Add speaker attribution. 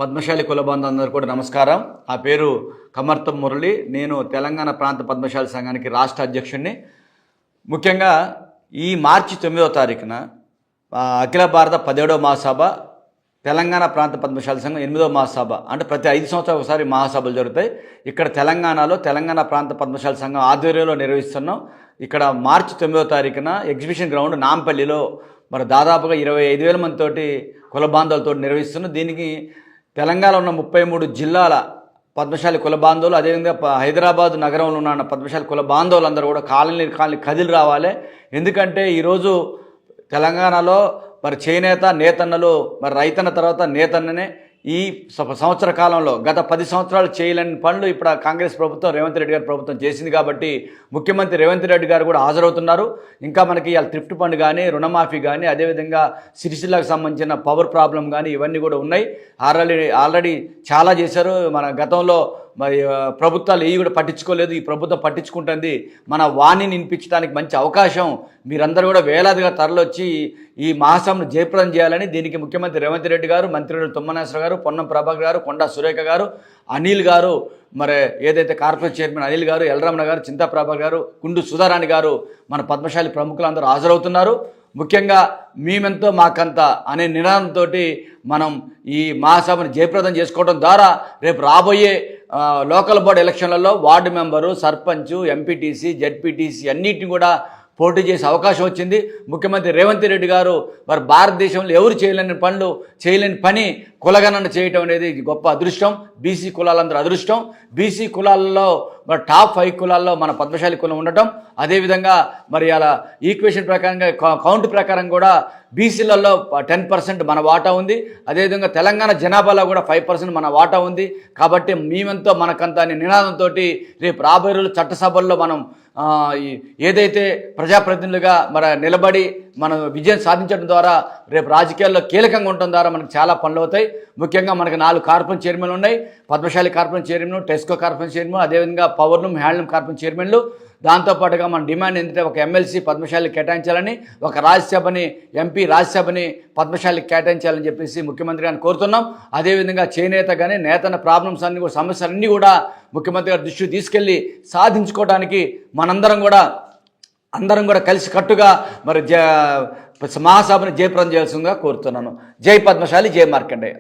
Speaker 1: పద్మశాలి కులబంధువులందరూ కూడా నమస్కారం. ఆ పేరు కమర్తం మురళి. నేను తెలంగాణ ప్రాంత పద్మశాలి సంఘానికి రాష్ట్ర అధ్యక్షుడిని. ముఖ్యంగా ఈ మార్చి 9వ తారీఖున అఖిల భారత 17వ మహాసభ, తెలంగాణ ప్రాంత పద్మశాలి సంఘం 8వ మహాసభ, అంటే ప్రతి 5 సంవత్సరాలకు ఒకసారి మహాసభలు జరుగుతాయి. ఇక్కడ తెలంగాణలో తెలంగాణ ప్రాంత పద్మశాలి సంఘం ఆధ్వర్యంలో నిర్వహిస్తున్నాం. ఇక్కడ మార్చి 9వ తారీఖున ఎగ్జిబిషన్ గ్రౌండ్ నాంపల్లిలో మరి దాదాపుగా 25,000 మందితోటి కుల బాంధవులతో నిర్వహిస్తున్నాం. దీనికి తెలంగాణలో ఉన్న 33 జిల్లాల పద్మశాలి కుల బాంధవులు, అదేవిధంగా హైదరాబాద్ నగరంలో ఉన్న పద్మశాలి కుల బాంధవులందరూ కూడా కాలనీ కదిలి రావాలి. ఎందుకంటే ఈరోజు తెలంగాణలో మరి చేనేత నేతన్నలు, మరి రైతన్న తర్వాత నేతన్ననే ఈ సంవత్సర కాలంలో గత 10 సంవత్సరాలు చేయలేని పనులు ఇప్పుడు కాంగ్రెస్ ప్రభుత్వం, రేవంత్ రెడ్డి గారి ప్రభుత్వం చేసింది. కాబట్టి ముఖ్యమంత్రి రేవంత్ రెడ్డి గారు కూడా హాజరవుతున్నారు. ఇంకా మనకి థ్రిఫ్ట్ ఫండ్ కానీ, రుణమాఫీ కానీ, అదేవిధంగా సిరిసిల్లకు సంబంధించిన పవర్ ప్రాబ్లం కానీ ఇవన్నీ కూడా ఉన్నాయి. ఆల్రెడీ చాలా చేశారు. మన గతంలో మరి ప్రభుత్వాలు ఇవి కూడా పట్టించుకోలేదు. ఈ ప్రభుత్వం పట్టించుకుంటుంది. మన వాణిని వినిపించడానికి మంచి అవకాశం. మీరందరూ కూడా వేలాదిగా తరలొచ్చి ఈ మహాసభను జయప్రదం చేయాలని దీనికి ముఖ్యమంత్రి రేవంత్ రెడ్డి గారు, మంత్రులు తుమ్మనేశ్వర గారు, పొన్నం ప్రభాకర్ గారు, కొండా సురేఖ గారు, అనిల్ గారు, మరి ఏదైతే కార్పొరేట్ చైర్మన్ అనిల్ గారు, ఎల్రమణ గారు, చింతా ప్రభాకర్ గారు, కుండు సుధారాణి గారు, మన పద్మశాలి ప్రముఖులందరూ హాజరవుతున్నారు. ముఖ్యంగా మేమెంతో మాకంత అనే నినాదంతో మనం ఈ మహాసభను జయప్రదం చేసుకోవడం ద్వారా రేపు రాబోయే లోకల్ బాడీ ఎలక్షన్లలో ward member, sarpanch, MPTC, ZPTC అన్నిటిని కూడా పోటీ చేసే అవకాశం వచ్చింది. ముఖ్యమంత్రి రేవంత్ రెడ్డి గారు మరి భారతదేశంలో ఎవరు చేయలేని పని కులగణన చేయటం అనేది గొప్ప అదృష్టం. బీసీ కులాలందరూ అదృష్టం. బీసీ కులాలలో మరి టాప్ 5 కులాల్లో మన పద్మశాలి కులం ఉండటం, అదేవిధంగా మరి అలా ఈక్వేషన్ ప్రకారంగా కౌంట్ ప్రకారం కూడా బీసీలలో 10% మన వాటా ఉంది. అదేవిధంగా తెలంగాణ జనాభాలో కూడా 5% మన వాటా ఉంది. కాబట్టి మేమెంతో మనకంత అనే నినాదంతో రేపు రాబోయే రోజులు చట్టసభల్లో మనం ఏదైతే ప్రజాప్రతినిధులుగా మరి నిలబడి మనం విజయం సాధించడం ద్వారా రేపు రాజకీయాల్లో కీలకంగా ఉండటం ద్వారా మనకు చాలా పనులు అవుతాయి. ముఖ్యంగా మనకు 4 కార్పొరేషన్ చైర్మన్లు ఉన్నాయి. Padmashali corporation chairman, Tesco corporation chairman, అదేవిధంగా పవర్లూమ్, హ్యాండ్లూమ్ కార్పొరేషన్ చైర్మన్లు. దాంతోపాటుగా మన డిమాండ్ ఏంటంటే ఒక ఎమ్మెల్సీ పద్మశాలి కేటాయించాలని, ఒక రాజ్యసభని ఎంపీ రాజ్యసభని పద్మశాలికి కేటాయించాలని చెప్పేసి ముఖ్యమంత్రి గారిని కోరుతున్నాం. అదేవిధంగా చేనేత కానీ నేతన ప్రాబ్లమ్స్ అన్ని కూడా, సమస్యలన్నీ కూడా ముఖ్యమంత్రి గారి దృష్టికి తీసుకెళ్ళి సాధించుకోవడానికి అందరం కూడా కలిసి కట్టుగా మరి మహాసభను జయప్రదం చేయాల్సిందిగా కోరుతున్నాను. జై పద్మశాలి, జై మార్కండేయ.